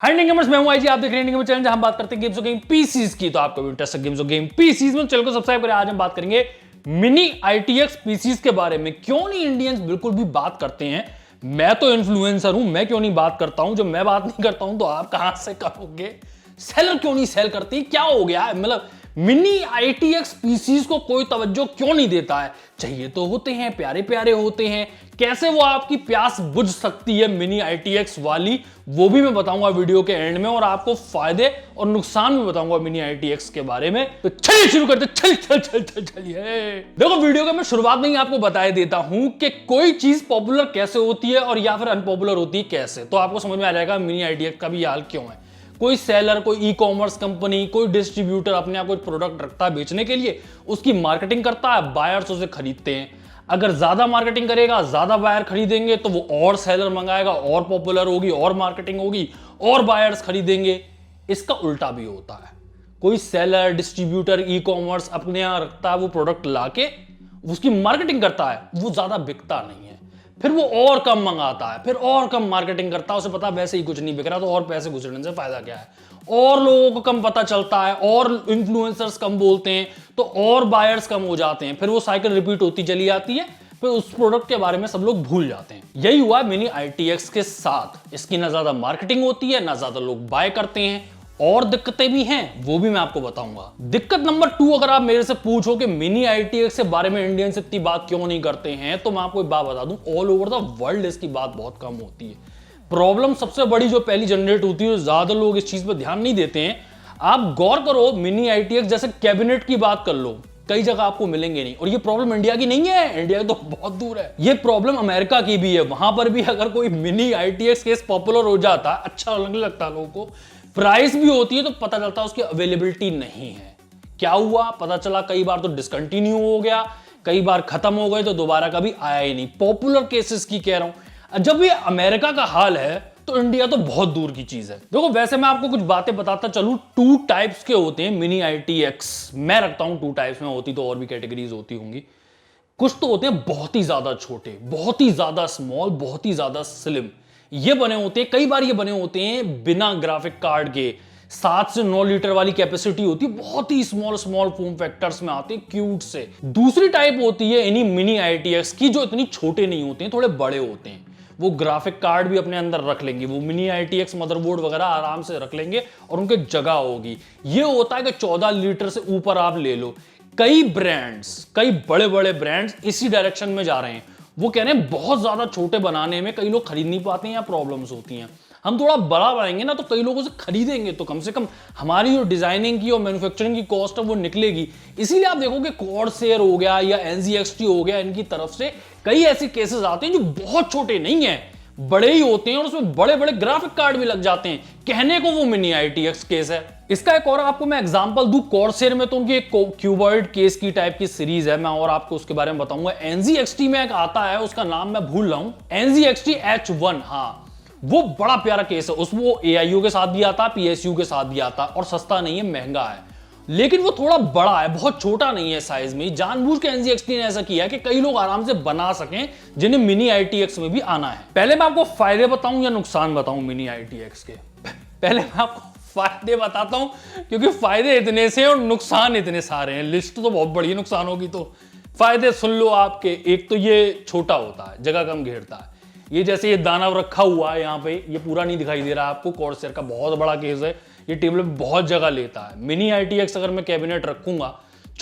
हाय gamers, मैं हूं आई जी। आप देख रहे हैं गेमर चैनल जहां हम बात करते हैं गेम्स और गेम पीसीज की। तो आपको भी इंटरेस्ट है गेम्स और गेम पीसीज में, चैनल को सब्सक्राइब करें। आज हम बात करेंगे मिनी आईटीएक्स पीसीज के बारे में। क्यों नहीं इंडियंस बिल्कुल भी बात करते हैं। मैं तो इन्फ्लुएंसर हूं, मैं क्यों नहीं बात करता हूं। जब मैं बात नहीं करता हूं तो आप कहां से करोगे। सेलर क्यों नहीं सेल करती, क्या हो गया। मतलब मिनी आईटीएक्स पीसीज को कोई तवज्जो क्यों नहीं देता है। चाहिए तो होते हैं, प्यारे प्यारे होते हैं। कैसे वो आपकी प्यास बुझ सकती है मिनी आईटीएक्स वाली, वो भी मैं बताऊंगा वीडियो के एंड में। और आपको फायदे और नुकसान भी बताऊंगा मिनी आईटीएक्स के बारे में। तो चलिए शुरू करते। चलिए देखो, वीडियो का मैं शुरुआत में ही आपको बताया देता हूं कि कोई चीज पॉपुलर कैसे होती है और या फिर अनपॉपुलर होती है कैसे। तो आपको समझ में आ जाएगा मिनी आईटीएक्स का भी हाल क्यों है। कोई सेलर, कोई ई कॉमर्स कंपनी, कोई डिस्ट्रीब्यूटर अपने यहाँ कोई प्रोडक्ट रखता है बेचने के लिए, उसकी मार्केटिंग करता है, बायर्स उसे खरीदते हैं। अगर ज्यादा मार्केटिंग करेगा, ज्यादा बायर खरीदेंगे तो वो और सेलर मंगाएगा, और पॉपुलर होगी, और मार्केटिंग होगी, और बायर्स खरीदेंगे। इसका उल्टा भी होता है। कोई सेलर, डिस्ट्रीब्यूटर, ई कॉमर्स अपने यहाँ रखता है वो प्रोडक्ट लाके, उसकी मार्केटिंग करता है, वो ज्यादा बिकता नहीं है, फिर वो और कम मंगाता है, फिर और कम मार्केटिंग करता है। उसे पता वैसे ही कुछ नहीं बिक रहा, तो और पैसे गुजरने से फायदा क्या है। और लोगों को कम पता चलता है, और इन्फ्लुएंसर्स कम बोलते हैं, तो और बायर्स कम हो जाते हैं। फिर वो साइकिल रिपीट होती चली जाती है, फिर उस प्रोडक्ट के बारे में सब लोग भूल जाते हैं। यही हुआ मिनी आईटीएक्स के साथ। इसकी ना ज्यादा मार्केटिंग होती है, ना ज्यादा लोग बाय करते हैं, और दिक्कतें भी हैं, वो भी मैं आपको बताऊंगा। दिक्कत नंबर 2, अगर आप मेरे से पूछो कि मिनी आईटीएक्स के बारे में इंडियंस इतनी बात क्यों नहीं करते हैं, तो मैं आपको एक बात बता दूं, ऑल ओवर द वर्ल्ड इसकी बात बहुत कम होती है। प्रॉब्लम सबसे बड़ी जो पहली जनरेट होती है, ज्यादा लोग इस चीज पर ध्यान नहीं देते हैं। आप गौर करो, मिनी आईटीएक्स जैसे कैबिनेट की बात कर लो, कई जगह आपको मिलेंगे नहीं। और ये प्रॉब्लम इंडिया की नहीं है, इंडिया तो बहुत दूर है। ये प्रॉब्लम अमेरिका की भी है। वहां पर भी अगर कोई मिनी आईटीएक्स केस पॉपुलर हो जाता, अच्छा लगने लगता लोगों को, प्राइस भी होती है, तो पता चलता है उसकी अवेलेबिलिटी नहीं है। क्या हुआ पता चला, कई बार तो डिसकंटिन्यू हो गया, कई बार खत्म हो गए, तो दोबारा कभी आया ही नहीं। पॉपुलर केसेस की कह रहा हूं। जब ये अमेरिका का हाल है तो इंडिया तो बहुत दूर की चीज है। देखो, वैसे मैं आपको कुछ बातें बताता चलूं। 2 टाइप्स के होते हैं मिनी आईटीएक्स। मैं रखता हूं 2 टाइप्स में, होती तो और भी कैटेगरीज होती होंगी। कुछ तो होते हैं बहुत ही ज्यादा छोटे, बहुत ही ज्यादा स्मॉल, बहुत ही ज्यादा स्लिम। ये बने होते हैं, कई बार ये बने होते हैं बिना ग्राफिक कार्ड के। 7 से 9 लीटर वाली कैपेसिटी होती है, बहुत ही स्मॉल स्मॉल फॉर्म फैक्टर्स में आते हैं, क्यूट से। दूसरी टाइप होती है इन्हीं मिनी आईटीएक्स की, जो इतनी छोटे नहीं होते हैं, थोड़े बड़े होते हैं। वो ग्राफिक कार्ड भी अपने अंदर रख लेंगे, वो मिनी आईटीएक्स मदरबोर्ड वगैरह आराम से रख लेंगे, और उनके जगह होगी। ये होता है कि 14 लीटर से ऊपर आप ले लो। कई ब्रांड्स, कई बड़े बड़े ब्रांड्स इसी डायरेक्शन में जा रहे हैं। वो कह रहे हैं बहुत ज्यादा छोटे बनाने में कई लोग खरीद नहीं पाते हैं या प्रॉब्लम्स होती हैं। हम थोड़ा बड़ा बनाएंगे ना, तो कई लोगों से खरीदेंगे, तो कम से कम हमारी जो डिजाइनिंग की और मैन्युफैक्चरिंग की कॉस्ट है वो निकलेगी। इसीलिए आप देखोगे कॉर्सेयर हो गया या एनजीएक्सटी हो गया, इनकी तरफ से कई ऐसे केसेस आते हैं जो बहुत छोटे नहीं है, बड़े ही होते हैं, और उसमें बड़े बड़े ग्राफिक कार्ड भी लग जाते हैं। कहने को वो मिनी आईटीएक्स केस है। इसका एक और आपको मैं एग्जांपल दूं, कॉर्सेयर में तो उनकी एक क्यूबॉइड केस की टाइप की सीरीज है, मैं और आपको उसके बारे में बताऊंगा। एनजीएक्सटी में एक आता है, उसका नाम मैं भूल रहा हूं, एनजीएक्सटी H1। हाँ, वो बड़ा प्यारा केस है। उसमें वो एआईयू के साथ भी आता है, पीएसयू के साथ भी आता है, और सस्ता नहीं है, महंगा है। लेकिन वो थोड़ा बड़ा है, बहुत छोटा नहीं है साइज में। जानबूझ के एनजीएक्सटी ने ऐसा किया है कि कई लोग आराम से बना सकें जिन्हें मिनी आईटीएक्स में भी आना है। पहले मैं आपको फायदे बताऊं या नुकसान बताऊं मिनी आईटीएक्स के। पहले मैं आपको फायदे बताता हूं, क्योंकि फायदे इतने से और नुकसान इतने सारे हैं। लिस्ट तो बहुत बड़ी है, नुकसान होगी तो। फायदे सुन लो आपके। एक तो ये छोटा होता है, जगह कम घेरता है। ये जैसे ये दानव रखा हुआ है यहाँ पे, ये पूरा नहीं दिखाई दे रहा आपको। कॉर्सेयर का बहुत बड़ा केस है, ये टेबल पे बहुत जगह लेता है। मिनी आईटीएक्स अगर मैं कैबिनेट रखूंगा,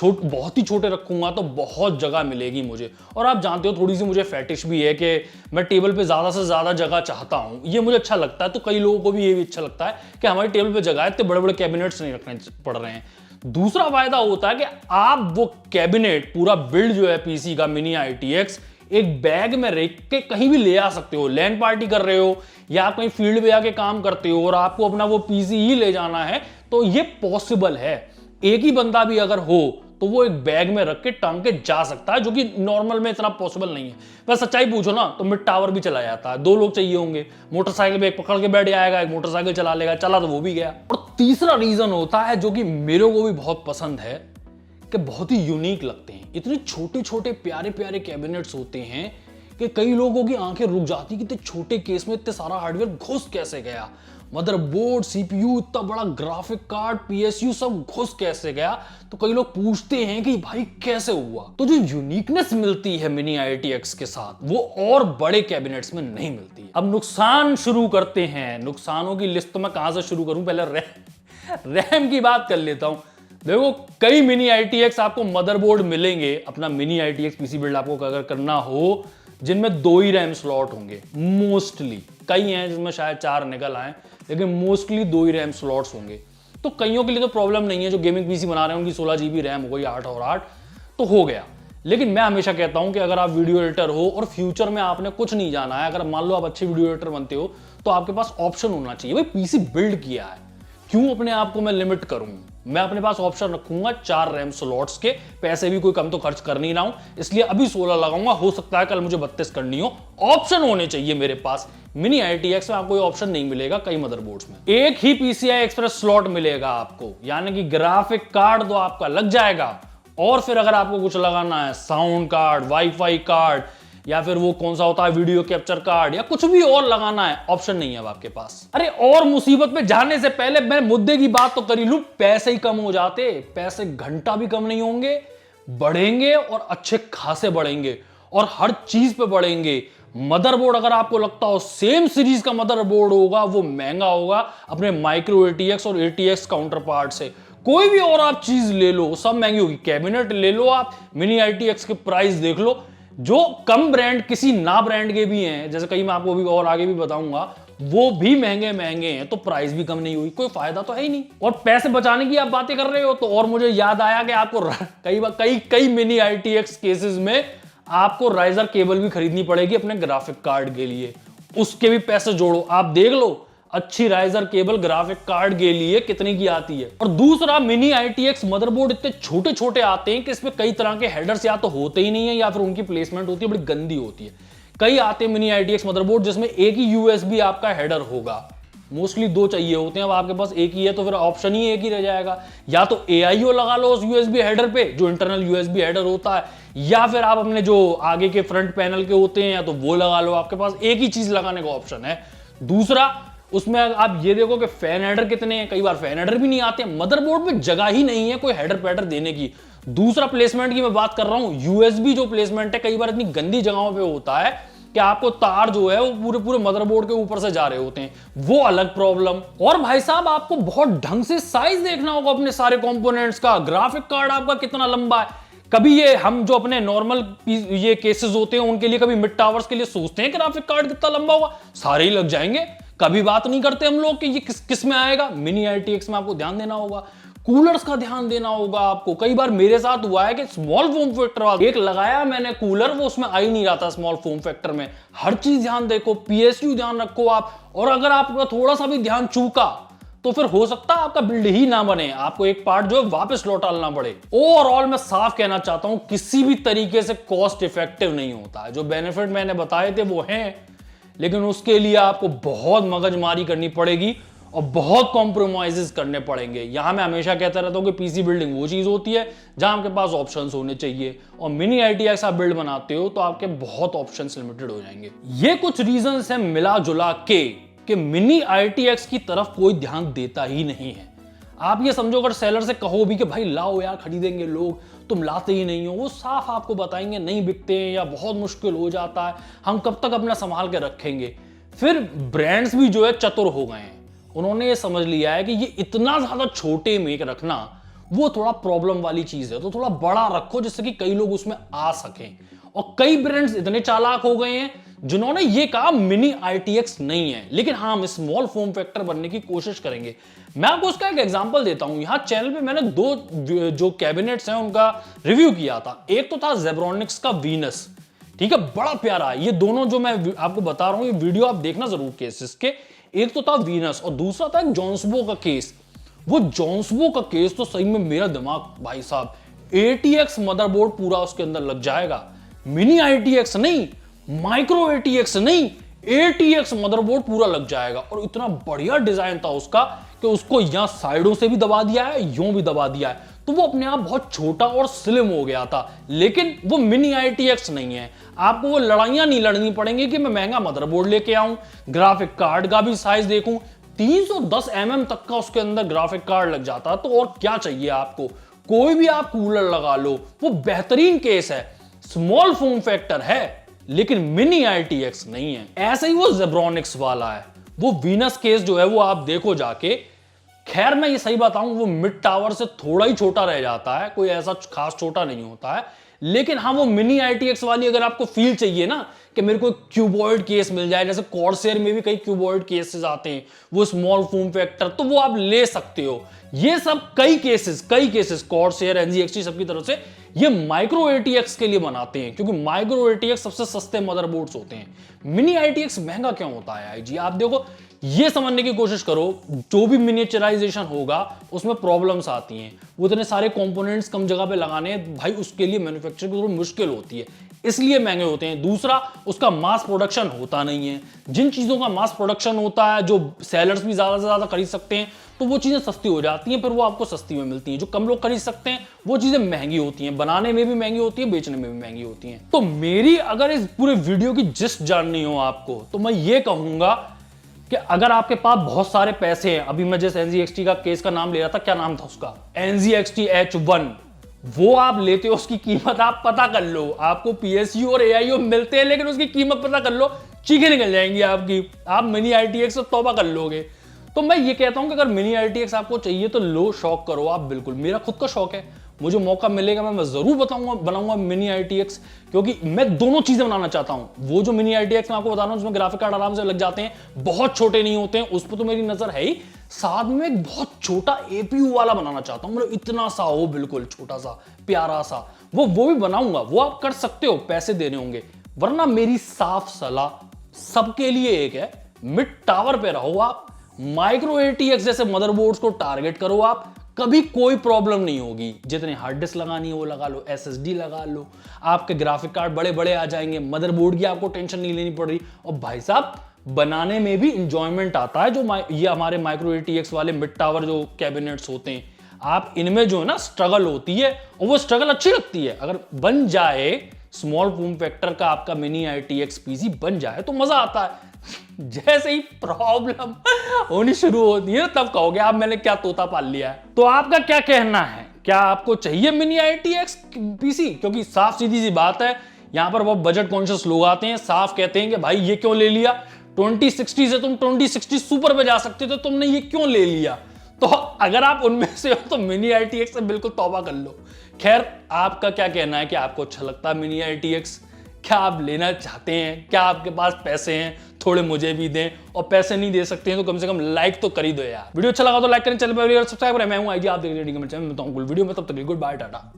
बहुत ही छोटे रखूंगा, तो बहुत जगह मिलेगी मुझे। और आप जानते हो थोड़ी सी मुझे फैटिश भी है कि मैं टेबल पे ज्यादा से ज्यादा जगह चाहता हूं। ये मुझे अच्छा लगता है, तो कई लोगों को भी ये भी अच्छा लगता है कि हमारी टेबल पे जगह है, इतने बड़े बड़े कैबिनेट्स नहीं रखने पड़ रहे हैं। दूसरा फायदा होता है कि आप वो कैबिनेट पूरा बिल्ड जो है पीसी का मिनी आईटीएक्स, एक बैग में रख के कहीं भी ले आ सकते हो। लैंड पार्टी कर रहे हो या आप कहीं फील्ड में आके काम करते हो और आपको अपना वो पीसी ही ले जाना है, तो ये पॉसिबल है। एक ही बंदा भी अगर हो तो वो एक बैग में रख के टांग के जा सकता है, जो कि नॉर्मल में इतना पॉसिबल नहीं है। बस सच्चाई पूछो ना, तो मिड टावर भी चला जाता है। 2 लोग चाहिए होंगे, मोटरसाइकिल पे एक पकड़ के बैठ जाएगा, एक मोटरसाइकिल चला लेगा, चला तो वो भी गया। और तीसरा रीजन होता है जो कि मेरे को भी बहुत पसंद है, कि बहुत ही यूनिक लगते हैं। इतने छोटे छोटे प्यारे प्यारे कैबिनेट्स होते हैं कि कई लोगों की आंखें रुक जाती कि इतने छोटे केस में इतने सारा हार्डवेयर घुस कैसे गया। मदरबोर्ड, सीपीयू, इतना बड़ा ग्राफिक कार्ड, पीएसयू सब घुस कैसे गया? तो कई लोग पूछते हैं कि भाई कैसे हुआ? तो जो यूनिकनेस मिलती है मिनी ITX के साथ वो और बड़े कैबिनेट्स में नहीं मिलती है। अब नुकसान शुरू करते हैं। नुकसानों की लिस्ट तो मैं कहां से शुरू करूं? पहले रैम की बात कर लेता हूं। देखो, कई मिनी ITX आपको मदरबोर्ड मिलेंगे अपना मिनी ITX पीसी बिल्ड आपको अगर करना हो, जिनमें 2 ही रैम स्लॉट होंगे मोस्टली। कई हैं जिसमें शायद 4 निकल आए, लेकिन मोस्टली 2 ही रैम स्लॉट्स होंगे। तो कईयों के लिए तो प्रॉब्लम नहीं है, जो गेमिंग पीसी बना रहे हैं उनकी 16 GB रैम हो गई, 8 और 8 तो हो गया। लेकिन मैं हमेशा कहता हूं कि अगर आप वीडियो एडिटर हो और फ्यूचर में आपने कुछ नहीं जाना है, अगर मान लो आप अच्छे वीडियो एडिटर बनते हो, तो आपके पास ऑप्शन होना चाहिए। भाई पीसी बिल्ड किया है, क्यों अपने आप को मैं लिमिट करूं? मैं अपने पास ऑप्शन रखूंगा 4 रैम स्लॉट्स के। पैसे भी कोई कम तो खर्च कर नहीं रहा हूं, इसलिए अभी 16 लगाऊंगा। हो सकता है कल मुझे 32 करनी हो। ऑप्शन होने चाहिए मेरे पास। मिनी ITX में आपको ये ऑप्शन नहीं मिलेगा कई मदरबोर्ड्स में। एक ही PCI Express स्लॉट मिलेगा आपको, यानी कि ग्राफिक कार्ड तो आपका लग जाएगा, और फिर अगर आपको कुछ लगाना है, साउंड कार्ड, वाईफाई कार्ड, या फिर वो कौन सा होता है वीडियो कैप्चर कार्ड, या कुछ भी और लगाना है, ऑप्शन नहीं है अब आपके पास। अरे और मुसीबत में जाने से पहले मैं मुद्दे की बात तो कर ही लूं। पैसे ही कम हो जाते, पैसे घंटा भी कम नहीं होंगे, बढ़ेंगे और अच्छे खासे बढ़ेंगे, और हर चीज पे बढ़ेंगे। मदरबोर्ड अगर आपको लगता हो सेम सीरीज का मदरबोर्ड होगा, वो महंगा होगा अपने माइक्रो ATX और ATX काउंटर पार्ट से। कोई भी और आप चीज ले लो, सब महंगी होगी। कैबिनेट ले लो आप, मिनी ITX के प्राइस देख लो, जो कम ब्रांड किसी ना ब्रांड के भी हैं, जैसे कहीं मैं आपको भी और आगे भी बताऊंगा, वो भी महंगे महंगे हैं, तो प्राइस भी कम नहीं हुई। कोई फायदा तो है ही नहीं। और पैसे बचाने की आप बातें कर रहे हो, तो और मुझे याद आया कि आपको कई मिनी ITX केसेस में आपको राइजर केबल भी खरीदनी पड़ेगी अपने ग्राफिक कार्ड के लिए। उसके भी पैसे जोड़ो, आप देख लो अच्छी राइजर केबल ग्राफिक कार्ड के लिए कितने की आती है। और दूसरा, मिनी ITX मदरबोर्ड इतने छोटे छोटे आते हैं कि इसमें कई तरह के हेडर्स या तो होते ही नहीं है, या फिर उनकी प्लेसमेंट होती है बड़ी गंदी होती है। कई आते हैं मिनी ITX मदरबोर्ड जिसमें एक ही USB आपका हेडर होगा, मोस्टली 2 चाहिए होते हैं। अब आपके पास एक ही है तो फिर ऑप्शन ही एक ही रह जाएगा, या तो AIO लगा लो उस USB हेडर पे, जो इंटरनल USB हेडर होता है, या फिर आप अपने जो आगे के फ्रंट पैनल के होते हैं या तो वो लगा लो। आपके पास एक ही चीज लगाने का ऑप्शन है। दूसरा, उसमें आप ये देखो कि फैन हेडर कितने हैं, कई बार फैन हेडर भी नहीं आते। मदरबोर्ड में जगह ही नहीं है कोई हेडर पैडर देने की। दूसरा, प्लेसमेंट की मैं बात कर रहा हूं। USB जो प्लेसमेंट है कई बार इतनी गंदी जगहों पे होता है कि आपको तार जो है वो पूरे पूरे मदरबोर्ड के ऊपर से जा रहे होते हैं, वो अलग प्रॉब्लम। और भाई साहब, आपको बहुत ढंग से साइज देखना होगा अपने सारे कंपोनेंट्स का। ग्राफिक कार्ड आपका कितना लंबा है। कभी ये हम जो अपने नॉर्मल ये केसेस होते हैं उनके लिए, कभी मिड टावर्स के लिए सोचते हैं ग्राफिक कार्ड कितना लंबा होगा, सारे ही लग जाएंगे। कभी बात नहीं करते हम लोग कि ये किस में आएगा। मिनी ITX में आपको ध्यान देना होगा, कूलर्स का ध्यान देना होगा आपको। कई बार मेरे साथ हुआ है कि स्मॉल फॉर्म फैक्टर एक लगाया मैंने कूलर, वो उसमें आ ही नहीं रहा था स्मॉल फॉर्म फैक्टर में। हर चीज ध्यान देखो, PSU ध्यान रखो आप, और अगर आपका थोड़ा सा भी ध्यान चूका तो फिर हो सकता है आपका बिल्ड ही ना बने, आपको एक पार्ट जो है वापस लौट डालना पड़े। ओवरऑल मैं साफ कहना चाहता हूं, किसी भी तरीके से कॉस्ट इफेक्टिव नहीं होता है। जो बेनिफिट मैंने बताए थे वो हैं, लेकिन उसके लिए आपको बहुत मगजमारी करनी पड़ेगी और बहुत कॉम्प्रोमाइजेस करने पड़ेंगे। यहां मैं हमेशा कहता रहता हूं कि पीसी बिल्डिंग वो चीज होती है जहां आपके पास ऑप्शंस होने चाहिए, और मिनी ITX आप बिल्ड बनाते हो तो आपके बहुत ऑप्शंस लिमिटेड हो जाएंगे। ये कुछ रीजंस हैं मिला जुला के कि मिनी ITX की तरफ कोई ध्यान देता ही नहीं है। आप ये समझो, अगर सेलर से कहो भी कि भाई लाओ यार खरीदेंगे लोग, तुम लाते ही नहीं हो, वो साफ आपको बताएंगे नहीं बिकते हैं या बहुत मुश्किल हो जाता है, हम कब तक अपना संभाल के रखेंगे। फिर ब्रांड्स भी जो है चतुर हो गए हैं, उन्होंने ये समझ लिया है कि ये इतना ज्यादा छोटे में रखना वो थोड़ा प्रॉब्लम वाली चीज है, तो थोड़ा बड़ा रखो जिससे कि कई लोग उसमें आ सकें। और कई ब्रांड्स इतने चालाक हो गए हैं जिन्होंने ये कहा मिनी ITX नहीं है, लेकिन हाँ हम स्मॉल फॉर्म फैक्टर बनने की कोशिश करेंगे। मैं आपको उसका एक एग्जांपल देता हूं। यहां चैनल पे मैंने 2 जो कैबिनेट्स हैं उनका रिव्यू किया था। एक तो था जेब्रॉनिक्स का वीनस, ठीक है, बड़ा प्यारा है। ये दोनों जो मैं आपको बता रहा हूं, ये वीडियो आप देखना जरूर केसेस के। एक तो था वीनस और दूसरा था जॉन्सबो का केस। वो जॉन्सबो का केस तो सही में मेरा दिमाग, भाई साहब, ATX मदरबोर्ड पूरा उसके अंदर लग जाएगा। मिनी ITX नहीं, माइक्रो ATX नहीं, ATX मदरबोर्ड पूरा लग जाएगा। और इतना बढ़िया डिजाइन था उसका कि उसको यहां साइडों से भी दबा दिया है, यूं भी दबा दिया है, तो वो अपने आप बहुत छोटा और स्लिम हो गया था। लेकिन वो मिनी ITX नहीं है। आपको वो लड़ाइयां नहीं लड़नी पड़ेंगी कि मैं महंगा मदरबोर्ड लेके आऊं, ग्राफिक कार्ड का भी साइज देखूं, 310 तक का उसके अंदर ग्राफिक कार्ड लग जाता है, तो और क्या चाहिए आपको। कोई भी आप कूलर लगा लो, वो बेहतरीन केस है, स्मॉल फॉर्म फैक्टर है, लेकिन मिनी ITX नहीं है। ऐसे ही वो जेब्रॉनिक्स वाला है, वो वीनस केस जो है वो आप देखो जाके। खैर मैं ये सही बताऊं, वो मिड टावर से थोड़ा ही छोटा रह जाता है, कोई ऐसा खास छोटा नहीं होता है। लेकिन हाँ, वो मिनी ITX वाली अगर आपको फील चाहिए ना कि मेरे को क्यूबॉइड केस मिल जाए, जैसे कॉर्सेयर में भी कई क्यूबॉइड केसेस आते हैं, वो स्मॉल फॉर्म फैक्टर, तो वो आप ले सकते हो। ये सब कई केसेस कॉर्सेयर, NZXT सबकी तरफ से ये माइक्रो ATX के लिए बनाते हैं, क्योंकि माइक्रो ATX सबसे सस्ते मदरबोर्ड्स होते हैं। मिनी ITX महंगा क्यों होता है आईजी, आप देखो, ये समझने की कोशिश करो। जो भी मिनिएचराइजेशन होगा उसमें प्रॉब्लम्स आती हैं, वो इतने सारे कंपोनेंट्स कम जगह पे लगाने भाई, उसके लिए मैन्युफैक्चरिंग थोड़ी मुश्किल होती है, इसलिए महंगे होते हैं। दूसरा, उसका मास प्रोडक्शन होता नहीं है। जिन चीजों का मास प्रोडक्शन होता है, जो सेलर्स भी ज्यादा से ज्यादा खरीद सकते हैं, तो वो चीजें सस्ती हो जाती हैं, फिर वो आपको सस्ती में मिलती हैं। जो कम लोग खरीद सकते हैं वो चीजें महंगी होती हैं, बनाने में भी महंगी होती है, बेचने में भी महंगी होती हैं। तो मेरी अगर इस पूरे वीडियो की जिस्ट जाननी हो आपको, तो मैं ये कहूंगा कि अगर आपके पास बहुत सारे पैसे हैं, अभी मैं जिस NZXT का केस का नाम ले रहा था, क्या नाम था उसका, NZXT H1, वो आप लेते हो, उसकी कीमत आप पता कर लो। आपको PSU और AIO मिलते हैं, लेकिन उसकी कीमत पता कर लो, चीखें निकल जाएंगी आपकी, आप मिनी ITX से तौबा कर लोगे। तो मैं ये कहता हूं कि अगर मिनी ITX आपको चाहिए तो लो, शौक करो आप, बिल्कुल। मेरा खुद का शौक है, मुझे मौका मिलेगा मैं जरूर बनाऊंगा मिनी ITX, क्योंकि मैं दोनों चीजें बनाना चाहता हूं। वो जो मिनी ITX मैं आपको बता रहा हूं, जिसमें ग्राफिक कार्ड आराम से लग जाते हैं, बहुत छोटे नहीं होते हैं, उस पर तो मेरी नजर है ही। साथ में एक बहुत छोटा APU वाला बनाना चाहता हूं, मतलब इतना सा हो, बिल्कुल छोटा सा प्यारा सा, वो भी बनाऊंगा। वो आप कर सकते हो, पैसे देने होंगे। वरना मेरी साफ सलाह सबके लिए एक है, मिड टावर पे रहो आप, माइक्रो ATX जैसे मदरबोर्ड्स को टारगेट करो आप, कभी कोई प्रॉब्लम नहीं होगी। जितने हार्ड डिस्क लगानी है वो लगा लो, SSD लगा लो, आपके ग्राफिक कार्ड बड़े बड़े आ जाएंगे, मदरबोर्ड की आपको टेंशन नहीं लेनी पड़ रही। और भाई साहब, बनाने में भी इंजॉयमेंट आता है। जो ये हमारे माइक्रो ATX वाले मिड टावर जो कैबिनेट्स होते हैं, आप इनमें जो है ना स्ट्रगल होती है, और वो स्ट्रगल अच्छी लगती है। अगर बन जाए स्मॉल फॉर्म फैक्टर का आपका मिनी ITX PC बन जाए तो मजा आता है। जैसे ही प्रॉब्लम होनी शुरू होती है तब कहोगे आप मैंने क्या तोता पाल लिया है। तो आपका क्या कहना है, क्या आपको चाहिए मिनी ITX PC? क्योंकि साफ सीधी सी बात है, यहां पर बहुत बजट कॉन्शियस लोग आते हैं, साफ कहते हैं कि भाई ये क्यों ले लिया, 2060 से तुम 2060 सुपर पे जा सकते थे, तुमने ये क्यों ले लिया। तो अगर आप उनमें से हो तो मिनी ITX से बिल्कुल तौबा कर लो। खैर, आपका क्या कहना है कि आपको अच्छा लगता है मिनी ITX? क्या आप लेना चाहते हैं? क्या आपके पास पैसे हैं? थोड़े मुझे भी दें, और पैसे नहीं दे सकते हैं तो कम से कम लाइक तो कर ही दो यार। वीडियो अच्छा लगा तो लाइक करें, चैनल पर सब्सक्राइब करें। मैं हूं आईजी, आप देख रहे हैं चैनल में, वीडियो में। तब तक गुड बाय, टाटा।